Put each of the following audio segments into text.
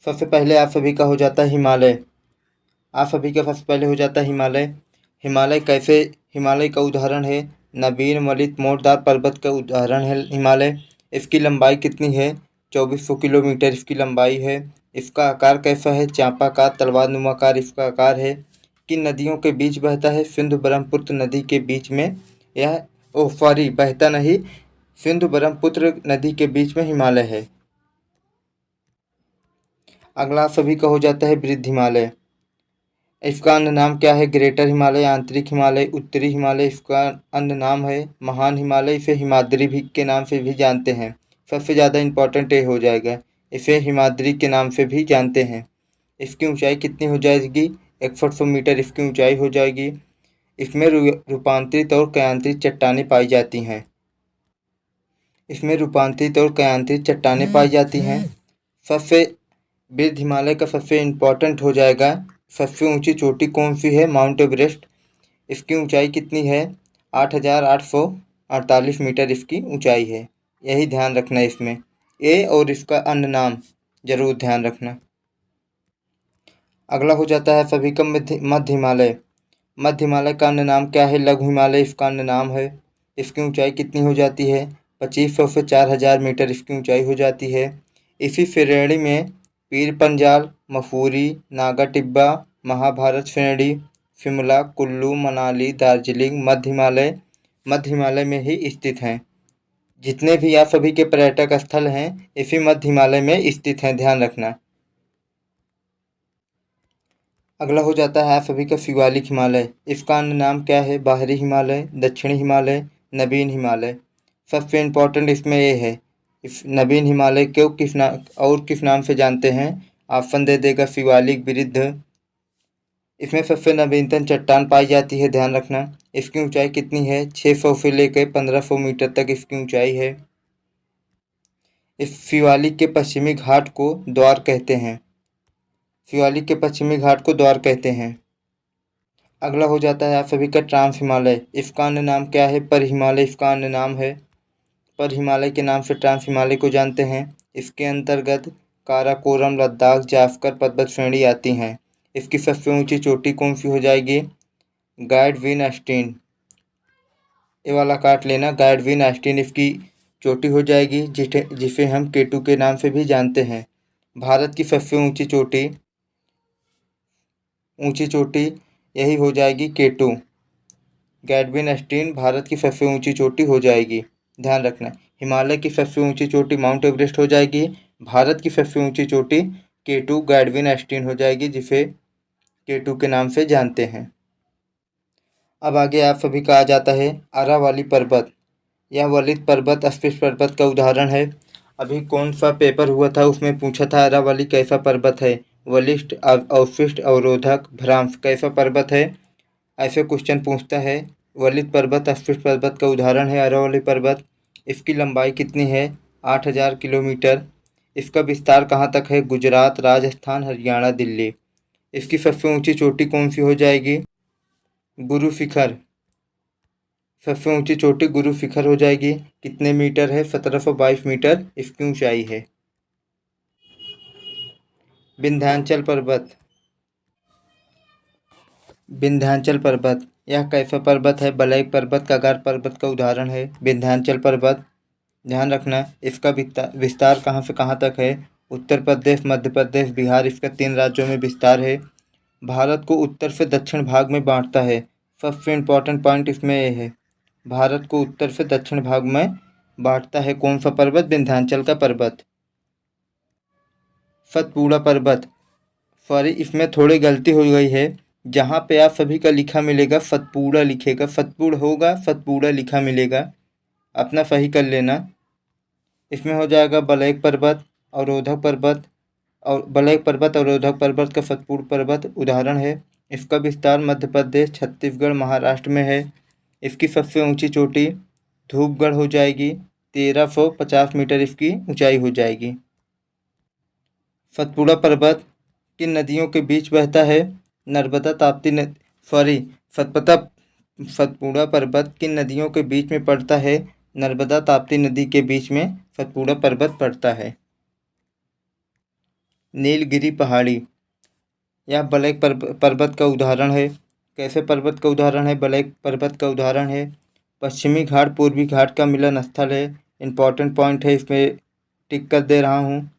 सबसे पहले आप सभी का हो जाता है हिमालय। आप सभी का सबसे पहले हो जाता है हिमालय। हिमालय का उदाहरण है नवीन मलित मोड़दार पर्वत का उदाहरण है हिमालय। इसकी लंबाई कितनी है? 2400 किलोमीटर इसकी लंबाई है। इसका आकार कैसा है? चापाकार तलवार इसका आकार है। किन नदियों के बीच बहता है? सिंधु ब्रह्मपुत्र नदी के बीच में यह सॉरी बहता नहीं, सिंधु ब्रह्मपुत्र नदी के बीच में हिमालय है। अगला सभी का हो जाता है वृद्ध हिमालय। इसका अन्य नाम क्या है? ग्रेटर हिमालय, आंतरिक हिमालय, उत्तरी हिमालय। इसका अन्य नाम है महान हिमालय। इसे हिमाद्री भी के नाम से भी जानते हैं। सबसे ज़्यादा इम्पोर्टेंट ये हो जाएगा, इसे हिमाद्री के नाम से भी जानते हैं। इसकी ऊंचाई कितनी हो जाएगी? 6100 मीटर इसकी ऊंचाई हो जाएगी। इसमें रूपांतरित और कयांतरित चट्टानें पाई जाती हैं। सबसे वृद्ध हिमालय का सबसे इम्पोर्टेंट हो जाएगा, सबसे ऊंची चोटी कौन सी है? Mount Everest. इसकी ऊंचाई कितनी है? 8848 मीटर इसकी ऊंचाई है। यही ध्यान रखना है इसमें, ये और इसका अन्य नाम जरूर ध्यान रखना। अगला हो जाता है सभी का मध्य हिमालय। मध्य हिमालय का अन्य नाम क्या है? लघु हिमालय इसका अन्य नाम है। इसकी ऊंचाई कितनी हो जाती है? 2500 से 4000 मीटर इसकी ऊंचाई हो जाती है। इसी श्रेणी में पीर पंजाल, मसूरी, नागा टिब्बा, महाभारत श्रेणी, शिमला, कुल्लू, मनाली, दार्जिलिंग मध्य हिमालय में ही स्थित हैं। जितने भी आप सभी के पर्यटक स्थल हैं इसी मध्य हिमालय में स्थित हैं, ध्यान रखना। अगला हो जाता है आप सभी का शिवालिक हिमालय। इसका अन्य नाम क्या है? बाहरी हिमालय, दक्षिणी हिमालय, नवीन हिमालय। सबसे इम्पोर्टेंट इसमें ये है, इस नवीन हिमालय को किस नाम से जानते हैं? ऑप्शन दे देगा शिवालिक, वृद्ध। इसमें सबसे नवीनतम चट्टान पाई जाती है, ध्यान रखना। इसकी ऊंचाई कितनी है? 600 से लेकर 1500 मीटर तक इसकी ऊंचाई है। इस शिवालिक के पश्चिमी घाट को द्वार कहते हैं। अगला हो जाता है आप सभी का ट्रांस हिमालय। इसका अन्य नाम क्या है? पर हिमालय इसका अन्य नाम है। पर हिमालय के नाम से ट्रांस हिमालय को जानते हैं। इसके अंतर्गत काराकोरम, लद्दाख, जास्कर पर्वत श्रेणी आती हैं। इसकी सबसे ऊंची चोटी कौन सी हो जाएगी? गाइडविन अस्टीन। ये वाला काट लेना, गाइडविन अस्टीन इसकी चोटी हो जाएगी, जिसे हम केटू के नाम से भी जानते हैं। भारत की सबसे ऊंची चोटी यही हो जाएगी, केटू। गाइडविन अस्टीन भारत की सबसे ऊंची चोटी हो जाएगी, ध्यान रखना। हिमालय की सबसे ऊंची चोटी माउंट एवरेस्ट हो जाएगी। भारत की सबसे ऊंची चोटी केटू गाइडविन अस्टीन हो जाएगी, जिसे केटू के नाम से जानते हैं। अब आगे आप सभी का आ जाता है अरावली पर्वत। यह वलित पर्वत स्पिट्स पर्वत का उदाहरण है। अभी कौन सा पेपर हुआ था उसमें पूछा था अरावली कैसा पर्वत है? वलिष्ठ, अवशिष्ट, अवरोधक, भ्रांश कैसा पर्वत है? ऐसे क्वेश्चन पूछता है। वलित पर्वत स्पिट्स पर्वत का उदाहरण है अरावली पर्वत। इसकी लंबाई कितनी है? 8000 किलोमीटर। इसका विस्तार कहाँ तक है? गुजरात, राजस्थान, हरियाणा, दिल्ली। इसकी सबसे ऊंची चोटी कौन सी हो जाएगी? गुरु शिखर। सबसे ऊंची चोटी गुरु शिखर हो जाएगी। कितने मीटर है? 1722 मीटर इसकी ऊंचाई है। विंध्याचल पर्वत यह कैसा पर्वत है? बलैक पर्वत, कगार पर्वत का उदाहरण है विंध्याचल पर्वत, ध्यान रखना। इसका विस्तार कहाँ से कहाँ तक है? उत्तर प्रदेश, मध्य प्रदेश, बिहार, इसका 3 राज्यों में विस्तार है। भारत को उत्तर से दक्षिण भाग में बांटता है। सबसे इम्पोर्टेंट पॉइंट इसमें यह है, भारत को उत्तर से दक्षिण भाग में बांटता है कौन सा पर्वत? विंध्याचल का पर्वत। सतपुड़ा पर्वत, सॉरी इसमें थोड़ी गलती हो गई है। जहाँ पे आप सभी का लिखा मिलेगा सतपुड़ा लिखेगा, सतपुड़ होगा, सतपुड़ा लिखा मिलेगा, अपना सही कर लेना। इसमें हो जाएगा बलैक पर्वत, अवरोधक पर्वत, और बलैक पर्वत अवरोधक पर्वत का सतपुड़ पर्वत उदाहरण है। इसका विस्तार मध्य प्रदेश, छत्तीसगढ़, महाराष्ट्र में है। इसकी सबसे ऊंची चोटी धूपगढ़ हो जाएगी। 1350 मीटर इसकी ऊंचाई हो जाएगी। सतपुड़ा पर्वत किन नदियों के बीच बहता है? नर्मदा, ताप्ती सतपुड़ा पर्वत किन नदियों के बीच में पड़ता है? नर्मदा, ताप्ती नदी के बीच में सतपुड़ा पर्वत पड़ता है। नीलगिरी पहाड़ी, यह ब्लैक पर्वत का उदाहरण है। कैसे पर्वत का उदाहरण है? ब्लैक पर्वत का उदाहरण है। पश्चिमी घाट पूर्वी घाट का मिलन स्थल है। इम्पॉर्टेंट पॉइंट है, इसमें टिक कर दे रहा हूँ।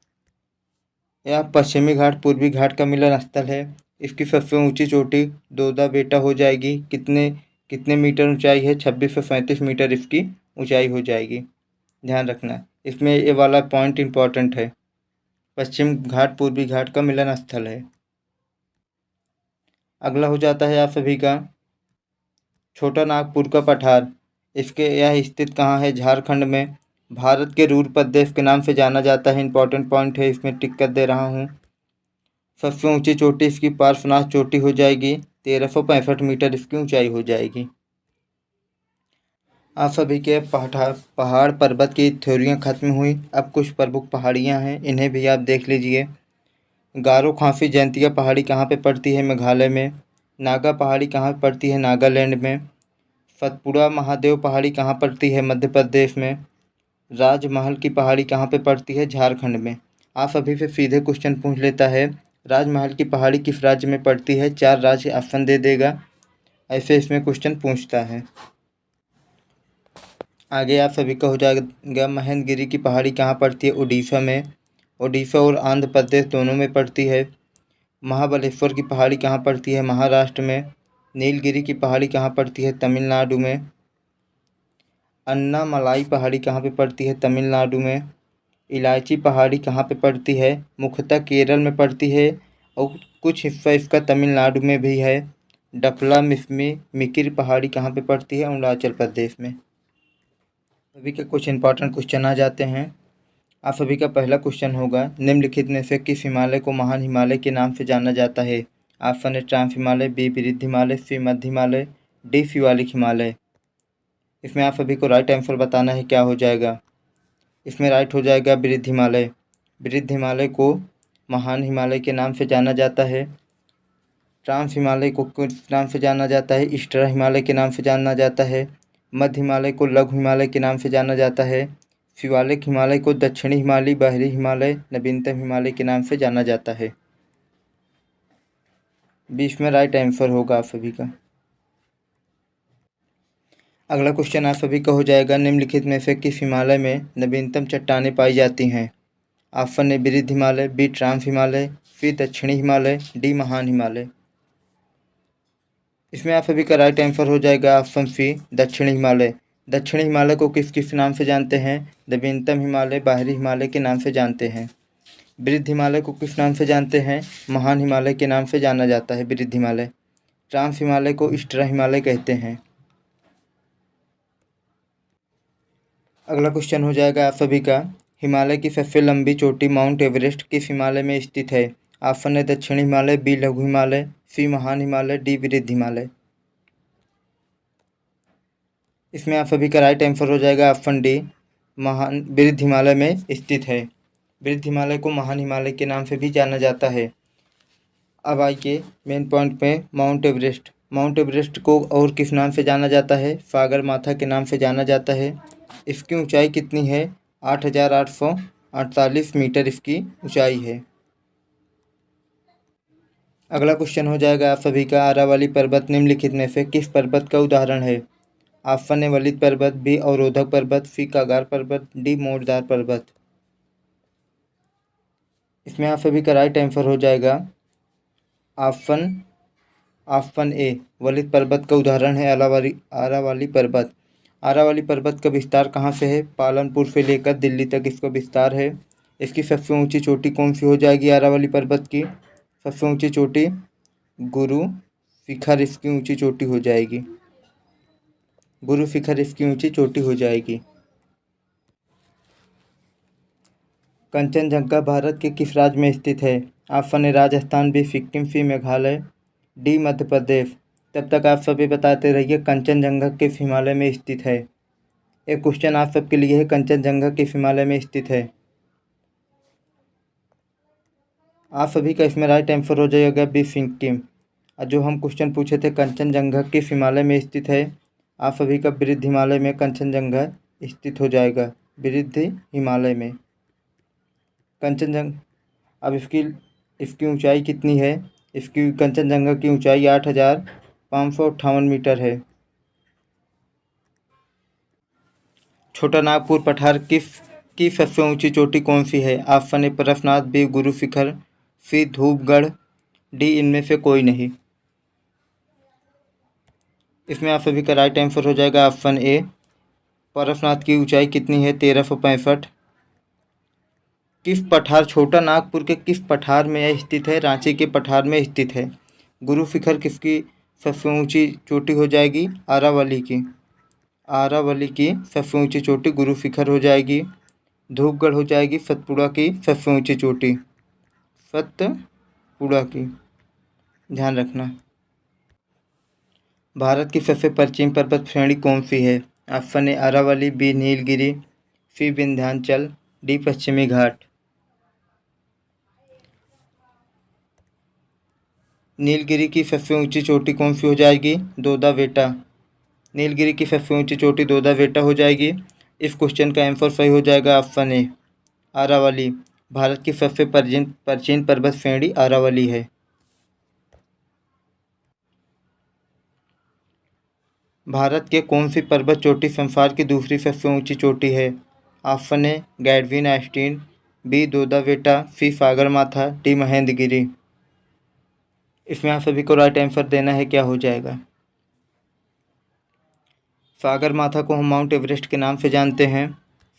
यह पश्चिमी घाट पूर्वी घाट का मिलन स्थल है। इसकी सबसे ऊंची चोटी दोदा बेटा हो जाएगी। कितने कितने मीटर ऊंचाई है? 2635 मीटर इसकी ऊंचाई हो जाएगी। ध्यान रखना, इसमें ये वाला पॉइंट इम्पॉर्टेंट है। पश्चिम घाट पूर्वी घाट का मिलन स्थल है। अगला हो जाता है आप सभी का छोटा नागपुर का पठार। यह स्थित कहाँ है? झारखंड में। भारत के रूर प्रदेश के नाम से जाना जाता है। इंपॉर्टेंट पॉइंट है, इसमें टिक कर दे रहा हूँ। सबसे ऊंची चोटी इसकी पार्श्वनाथ चोटी हो जाएगी। 1365 मीटर इसकी ऊंचाई हो जाएगी। आप सभी के पहाड़ पर्वत की थ्योरियाँ खत्म हुई। अब कुछ प्रमुख पहाड़ियाँ हैं, इन्हें भी आप देख लीजिए। गारो खासी जयंतिया पहाड़ी कहाँ पे पड़ती है? मेघालय में। नागा पहाड़ी कहाँ पड़ती है? नागालैंड में। सतपुड़ा महादेव पहाड़ी कहाँ पड़ती है? मध्य प्रदेश में। राजमहल की पहाड़ी कहाँ पे पड़ती है? झारखंड में। आप सभी से सीधे क्वेश्चन पूछ लेता है, राजमहल की पहाड़ी किस राज्य में पड़ती है? 4 राज्य ऑप्शन दे देगा, ऐसे इसमें क्वेश्चन पूछता है। आगे आप सभी का हो जाएगा महेंद्रगिरी की पहाड़ी कहाँ पड़ती है? उड़ीसा में। उड़ीसा और आंध्र प्रदेश दोनों में पड़ती है। महाबलेश्वर की पहाड़ी कहाँ पड़ती है? महाराष्ट्र में। नीलगिरी की पहाड़ी कहाँ पड़ती है? तमिलनाडु में। अन्नामलाई पहाड़ी कहाँ पे पड़ती है? तमिलनाडु में। इलायची पहाड़ी कहाँ पे पड़ती है? मुख्यतः केरल में पड़ती है और कुछ हिस्सा इसका तमिलनाडु में भी है। डफला मिकिर पहाड़ी कहाँ पे पड़ती है? अरुणाचल प्रदेश में। सभी के कुछ इंपॉर्टेंट क्वेश्चन आ जाते हैं। आप सभी का पहला क्वेश्चन होगा, निम्नलिखित में से किस हिमालय को महान हिमालय के नाम से जाना जाता है? ऑप्शन है ट्रांस हिमालय, बी वृद्ध हिमालय, सी मध्य हिमालय, डी शिवालिक हिमालय। इसमें आप सभी को राइट आंसर बताना है, क्या हो जाएगा? इसमें राइट हो जाएगा वृद्ध हिमालय। वृद्ध हिमालय को महान हिमालय के नाम से जाना जाता है। ट्रांस हिमालय को किस नाम से जाना जाता है? ईस्टर्न हिमालय के नाम से जाना जाता है। मध्य हिमालय को लघु हिमालय के नाम से जाना जाता है। शिवालिक हिमालय को दक्षिणी हिमालय, बाहरी हिमालय, नवीनतम हिमालय के नाम से जाना जाता है। 20 में राइट आंसर होगा आप सभी का। अगला क्वेश्चन आप सभी का हो जाएगा, निम्नलिखित में से किस हिमालय में नवीनतम चट्टानें पाई जाती हैं? ऑप्शन ए वृद्ध हिमालय, बी ट्रांस हिमालय, सी दक्षिणी हिमालय, डी महान हिमालय। इसमें आप सभी का राइट आंसर हो जाएगा ऑप्शन सी दक्षिणी हिमालय। दक्षिणी हिमालय को किस किस नाम से जानते हैं? नवीनतम हिमालय, बाहरी हिमालय के नाम से जानते हैं। वृद्ध हिमालय को किस नाम से जानते हैं? महान हिमालय के नाम से जाना जाता है वृद्ध हिमालय। ट्रांस हिमालय को ईस्टर्न हिमालय कहते हैं। अगला क्वेश्चन हो जाएगा आप सभी का, हिमालय की सबसे लंबी चोटी माउंट एवरेस्ट किस हिमालय में स्थित है? ऑप्शन है दक्षिणी हिमालय, बी लघु हिमालय, सी महान हिमालय, डी वृद्ध हिमालय। इसमें आप सभी का राइट आंसर हो जाएगा ऑप्शन डी महान वृद्ध हिमालय में स्थित है। वृद्ध हिमालय को महान हिमालय के नाम से भी जाना जाता है। अब आइए मेन पॉइंट पे, माउंट एवरेस्ट। माउंट एवरेस्ट को और किस नाम से जाना जाता है? सागर माथा के नाम से जाना जाता है। इसकी ऊंचाई कितनी है? 8,848 मीटर इसकी ऊंचाई है। अगला क्वेश्चन हो जाएगा आप सभी का, आरावली पर्वत निम्नलिखित में से किस पर्वत का उदाहरण है? ऑप्शन है वलित पर्वत, बी अवरोधक पर्वत, सी कागार पर्वत, डी मोड़दार पर्वत। इसमें आप सभी का राइट आंसर हो जाएगा ऑप्शन ए वलित पर्वत का उदाहरण है आरावली पर्वत। आरावली पर्वत का विस्तार कहाँ से है? पालनपुर से लेकर दिल्ली तक इसका विस्तार है। इसकी सबसे ऊंची चोटी कौन सी हो जाएगी आरावली पर्वत की? सबसे ऊंची चोटी गुरु शिखर इसकी ऊंची चोटी हो जाएगी। गुरु शिखर इसकी ऊंची चोटी हो जाएगी। कंचनजंगा भारत के किस राज्य में स्थित है? ऑप्शन है राजस्थान, बी सिक्किम, सी मेघालय, डी मध्य प्रदेश। तब तक आप सभी बताते रहिए कंचनजंगा किस हिमालय में स्थित है। एक क्वेश्चन आप सबके लिए है, कंचनजंगा किस हिमालय में स्थित है? आप सभी का इसमें राइट आंसर हो जाएगा बी सिक्किम। जो हम क्वेश्चन पूछे थे कंचनजंगा किस हिमालय में स्थित है, आप सभी का वृद्ध हिमालय में कंचनजंगा स्थित हो जाएगा। वृद्ध हिमालय में कंचनजंगा। अब इसकी इसकी ऊंचाई कितनी है? इसकी कंचनजंगा की ऊंचाई 8,558 मीटर है। छोटा नागपुर पठार की सबसे ऊंची चोटी कौन सी है? ऑप्शन ए परसनाथ, बी गुरु शिखर, सी धूपगढ़, डी इनमें से कोई नहीं। इसमें आप सभी का राइट आंसर हो जाएगा ऑप्शन ए। परसनाथ की ऊंचाई कितनी है? 1365। किस पठार छोटा नागपुर के किस पठार में यह स्थित है? रांची के पठार में स्थित है। गुरु शिखर किसकी सबसे ऊंची चोटी हो जाएगी? आरावली की। आरावली की सबसे ऊंची चोटी गुरु शिखर हो जाएगी। धूपगढ़ हो जाएगी सतपुड़ा की सबसे ऊंची चोटी, सतपुड़ा की, ध्यान रखना। भारत की सबसे प्राचीन पर्वत श्रेणी कौन सी है? Option A Aravalli, B Nilgiri, C Vindhyachal, D Paschimi Ghat. Nilgiri की सबसे ऊंची चोटी कौन सी हो जाएगी? दोदा बेटा। नीलगिरी की सबसे ऊंची चोटी दोदा बेटा हो जाएगी। इस क्वेश्चन का आंसर सही हो जाएगा ऑप्शन ए अरावली। भारत की सबसे प्राचीन पर्वत श्रेणी अरावली है। भारत के कौन सी पर्वत चोटी संसार की दूसरी सबसे ऊंची चोटी है? ऑप्शन ए गैडविन आइस्टीन, बी दोदा बेटा, सी सागरमाथा, डी महेंद्रगिरी। इसमें आप सभी को राइट आंसर देना है, क्या हो जाएगा? सागरमाथा को हम माउंट एवरेस्ट के नाम से जानते हैं।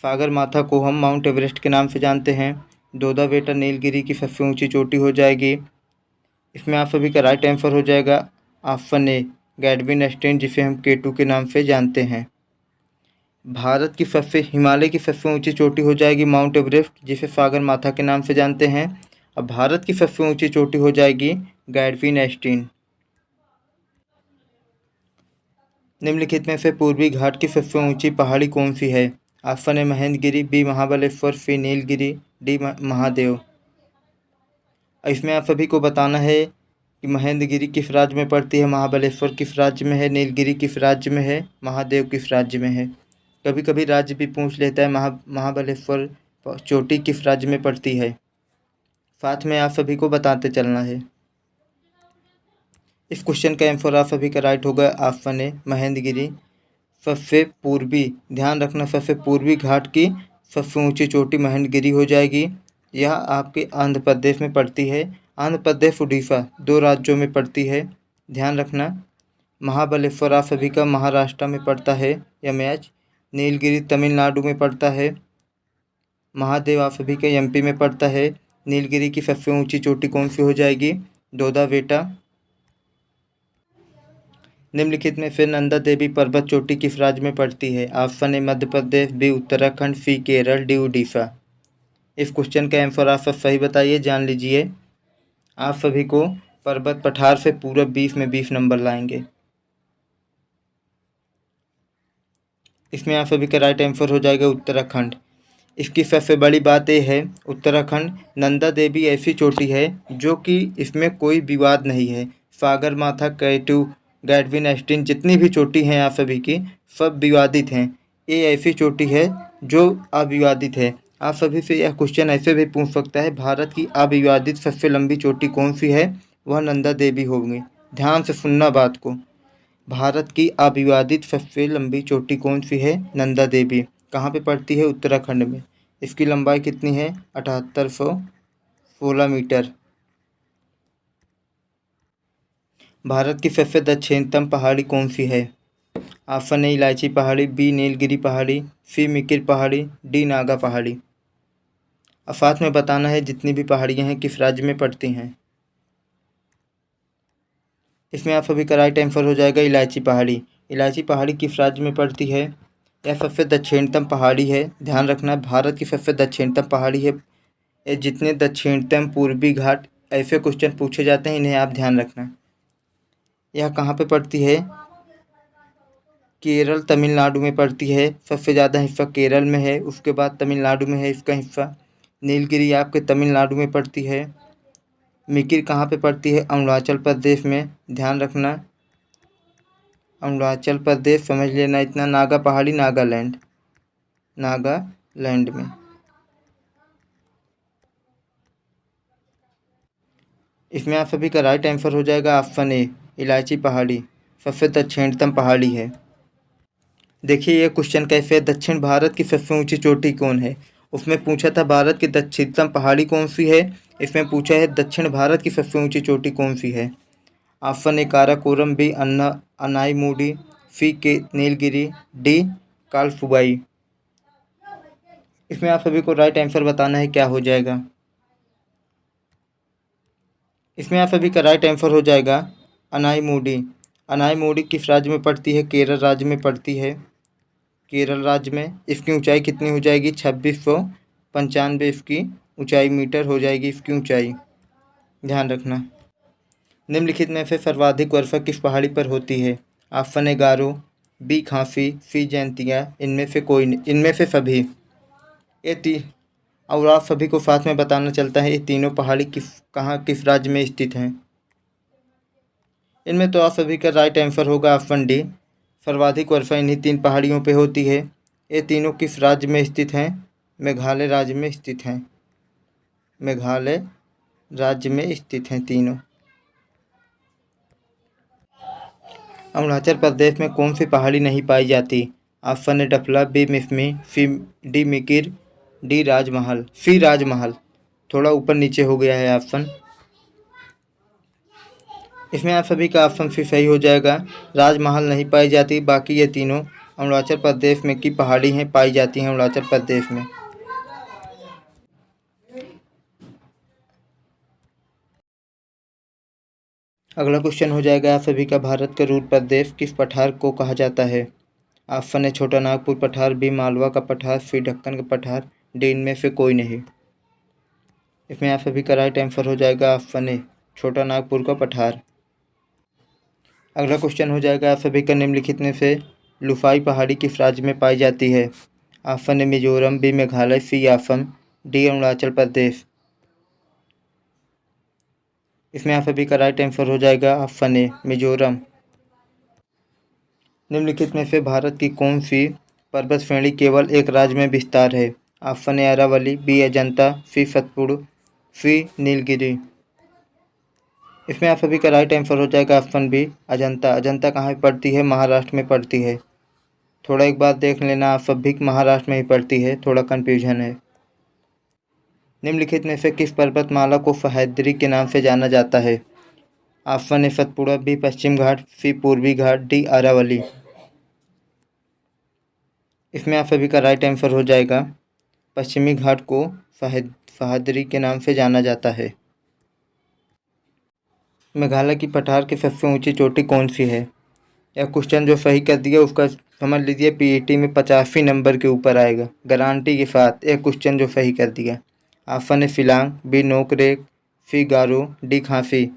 सागरमाथा को हम माउंट एवरेस्ट के नाम से जानते हैं। दोदा बेटा नीलगिरी की सबसे ऊंची चोटी हो जाएगी। इसमें आप सभी का राइट आंसर हो जाएगा ऑप्शन ए गैडविन आइस्टीन, जिसे हम K2 के नाम से जानते हैं। भारत की हिमालय की सबसे ऊंची चोटी हो जाएगी माउंट एवरेस्ट, जिसे सागरमाथा के नाम से जानते हैं। अब भारत की सबसे ऊंची चोटी हो जाएगी गैडविन आइस्टीन। निम्नलिखित में से पूर्वी घाट की सबसे ऊंची पहाड़ी कौन सी है? Option A Mahendragiri, B Mahabaleshwar, C Nilgiri, D Mahadev. इसमें आप सभी को बताना है कि महेंद्रगिरी किस राज्य में पड़ती है, महाबलेश्वर किस राज्य में है, नीलगिरी किस राज्य में है, महादेव किस राज्य में है। कभी कभी राज्य भी पूछ लेता है, महाबलेश्वर चोटी किस राज्य में पड़ती है। साथ में आप सभी को बताते चलना है। इस क्वेश्चन का आंसर आप सभी का राइट होगा ऑप्शन ए महेंद्रगिरी। सबसे पूर्वी, ध्यान रखना, सबसे पूर्वी घाट की सबसे ऊंची चोटी महेंद्रगिरी हो जाएगी। यह आपके आंध्र प्रदेश में पड़ती है। आंध्र प्रदेश उड़ीसा 2 राज्यों में पड़ती है, ध्यान रखना। महाबलेश्वर आप सभी का महाराष्ट्र में पड़ता है यह मैच। नीलगिरी तमिलनाडु में पड़ता है। महादेव आप सभी के MP में पड़ता है। नीलगिरी की सबसे ऊंची चोटी कौन सी हो जाएगी? दोदा बेटा। निम्नलिखित में से नंदा देवी पर्वत चोटी किस राज्य में पड़ती है? Option A Madhya Pradesh, B Uttarakhand, C Kerala, D Orissa. इस क्वेश्चन का आंसर आप सब सही बताइए, जान लीजिए। आप सभी को पर्वत पठार से पूरा 20 में 20 नंबर लाएंगे। इसमें आप सभी का राइट आंसर हो जाएगा उत्तराखंड। इसकी सबसे बड़ी बात यह है, उत्तराखंड नंदा देवी ऐसी चोटी है जो कि इसमें कोई विवाद नहीं है। सागरमाथा, K2, गैडविन आइस्टीन, जितनी भी चोटी हैं आप सभी की, सब विवादित हैं। ये ऐसी चोटी है जो अविवादित है। आप सभी से यह क्वेश्चन ऐसे भी पूछ सकता है, भारत की अविवादित सबसे लंबी चोटी कौन सी है? वह नंदा देवी होगी। ध्यान से सुनना बात को। भारत की अविवादित सबसे लंबी चोटी कौन सी है? नंदा देवी। कहाँ पे पड़ती है? उत्तराखंड में। इसकी लंबाई कितनी है? 7816 मीटर। भारत की सबसे दक्षिणतम पहाड़ी कौन सी है? ऑप्शन ए इलायची पहाड़ी, बी नीलगिरी पहाड़ी, सी मिकिर पहाड़ी, डी नागा पहाड़ी। अब साथ में बताना है जितनी भी पहाड़ियाँ हैं किस राज्य में पड़ती हैं। इसमें आप सभी का राइट आंसर हो जाएगा इलायची पहाड़ी। इलायची पहाड़ी किस राज्य में पड़ती है? यह सबसे दक्षिणतम पहाड़ी है, ध्यान रखना। भारत की सबसे दक्षिणतम पहाड़ी है। ये जितने दक्षिणतम, पूर्वी घाट, ऐसे क्वेश्चन पूछे जाते हैं, इन्हें आप ध्यान रखना। यह कहाँ पे पड़ती है? केरल, तमिलनाडु में पड़ती है। सबसे ज़्यादा हिस्सा केरल में है, उसके बाद तमिलनाडु में है इसका हिस्सा। नीलगिरी आपके तमिलनाडु में पड़ती है। मिकिर कहाँ पे पड़ती है? अरुणाचल प्रदेश में, ध्यान रखना। अरुणाचल प्रदेश समझ लेना इतना। नागा पहाड़ी नागालैंड, नागालैंड में। इसमें आप सभी का राइट आंसर हो जाएगा ऑप्शन ए, इलायची पहाड़ी सबसे दक्षिणतम पहाड़ी है। देखिए ये क्वेश्चन कैसे है, दक्षिण भारत की सबसे ऊंची चोटी कौन है। उसमें पूछा था भारत की दक्षिणतम पहाड़ी कौन सी है, इसमें पूछा है दक्षिण भारत की सबसे ऊंची चोटी कौन सी है। Option A Karakoram, B Anaimudi, C के नीलगिरी, डी कालसुबाई। इसमें आप सभी को राइट आंसर बताना है, क्या हो जाएगा। इसमें आप सभी का राइट आंसर हो जाएगा अनाईमुडी। अनाईमुडी किस राज्य में पड़ती है, केरल राज्य में पड़ती है। केरल राज्य में इसकी ऊंचाई कितनी हो जाएगी, 2695 इसकी ऊंचाई मीटर हो जाएगी इसकी ऊंचाई, ध्यान रखना। निम्नलिखित में से सर्वाधिक वर्षा किस पहाड़ी पर होती है। ऑप्शन ए गारो, बी खांसी, सी जैंतिया, इनमें से कोई नहीं, इनमें से सभी। और आप सभी को साथ में बताना चलता है ये तीनों पहाड़ी किस राज्य में स्थित हैं। इनमें तो आप सभी का राइट आंसर होगा ऑप्शन डी, सर्वाधिक वर्षा इन्हीं 3 पहाड़ियों पे होती है। ये तीनों किस राज्य में स्थित हैं, मेघालय राज्य में स्थित हैं। मेघालय राज्य में स्थित हैं तीनों। अरुणाचल प्रदेश में कौन सी पहाड़ी नहीं पाई जाती। Option A Dafla, B Mishmi, C D Mikir, D Rajmahal, C राजमहल। थोड़ा ऊपर नीचे हो गया है ऑप्शन। इसमें आप सभी का ऑप्शन सी सही हो जाएगा, राजमहल नहीं पाई जाती। बाकी ये तीनों अरुणाचल प्रदेश में की पहाड़ी हैं, पाई जाती हैं अरुणाचल प्रदेश में। अगला क्वेश्चन हो जाएगा आप सभी का, भारत का रूट प्रदेश किस पठार को कहा जाता है। ऑप्शन है छोटा नागपुर पठार, बी मालवा का पठार, सी ढक्कन का पठार, डी इनमें से कोई नहीं। इसमें आप सभी का राइट आंसर हो जाएगा ऑप्शन ए, छोटा नागपुर का पठार। अगला क्वेश्चन हो जाएगा आप सभी का, निम्नलिखित में से लुफाई पहाड़ी किस राज्य में पाई जाती है। Option A Mizoram, B Meghalaya, C Assam, D Arunachal Pradesh. इसमें आप सभी का राइट आंसर हो जाएगा ऑप्शन ए, मिजोरम। निम्नलिखित में से भारत की कौन सी पर्वत श्रेणी केवल एक राज्य में विस्तार है। Option A Aravalli, B Ajanta, C Satpura, C Nilgiri. इसमें आप सभी का राइट आंसर हो जाएगा ऑप्शन बी, अजंता। अजंता कहाँ पर पड़ती है, महाराष्ट्र में पड़ती है। थोड़ा एक बार देख लेना, आप सब भी महाराष्ट्र में ही पड़ती है, थोड़ा कन्फ्यूजन है। निम्नलिखित में से किस पर्वतमाला को सह्याद्री के नाम से जाना जाता है। ऑप्शन ए सतपुड़ा, बी पश्चिम घाट, सी पूर्वी घाट, डी अरावली। इसमें आप सभी का राइट आंसर हो जाएगा, पश्चिमी घाट को सह्याद्री के नाम से जाना जाता है। मेघालय की पठार की सबसे ऊंची चोटी कौन सी है। यह क्वेश्चन जो सही कर दिया उसका समझ लीजिए पीईटी में 85 नंबर के ऊपर आएगा गारंटी के साथ। यह क्वेश्चन जो सही कर दिया। ऑप्शन है शिलांग, बी नोकरेक, सी गारो, डी खांसी।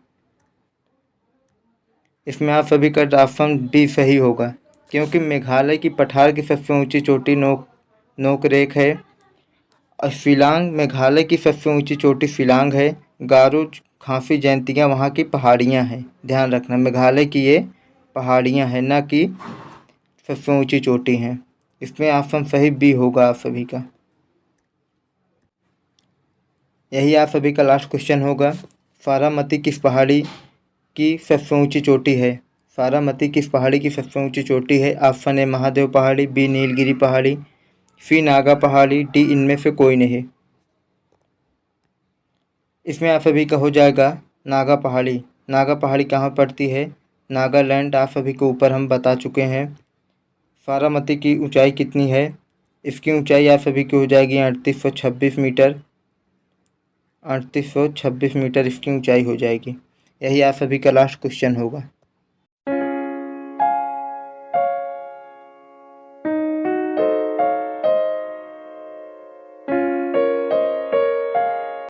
इसमें आप सभी का ऑप्शन डी सही होगा, क्योंकि मेघालय की पठार की सबसे ऊंची चोटी नोकरेक है। और शिलांग मेघालय की सबसे ऊंची चोटी शिलांग है। गारो खांसी जयंतिया वहाँ की पहाड़ियाँ हैं, ध्यान रखना। मेघालय की ये पहाड़ियाँ हैं, ना कि सबसे ऊंची चोटी हैं। इसमें ऑप्शन सही बी होगा आप सभी का। यही आप सभी का लास्ट क्वेश्चन होगा। फारामती किस पहाड़ी की सबसे ऊंची चोटी है। फारामती किस पहाड़ी की सबसे ऊंची चोटी है। ऑप्शन ए महादेव पहाड़ी, बी नीलगिरी पहाड़ी, सी नागा पहाड़ी, डी इनमें से कोई नहीं। इसमें आप सभी का हो जाएगा नागा पहाड़ी। नागा पहाड़ी कहाँ पड़ती है, नागालैंड आप सभी को ऊपर हम बता चुके हैं। फारामती की ऊंचाई कितनी है, इसकी ऊंचाई आप सभी की हो जाएगी 3826 मीटर। 3826 मीटर इसकी ऊंचाई हो जाएगी। यही आप सभी का लास्ट क्वेश्चन होगा।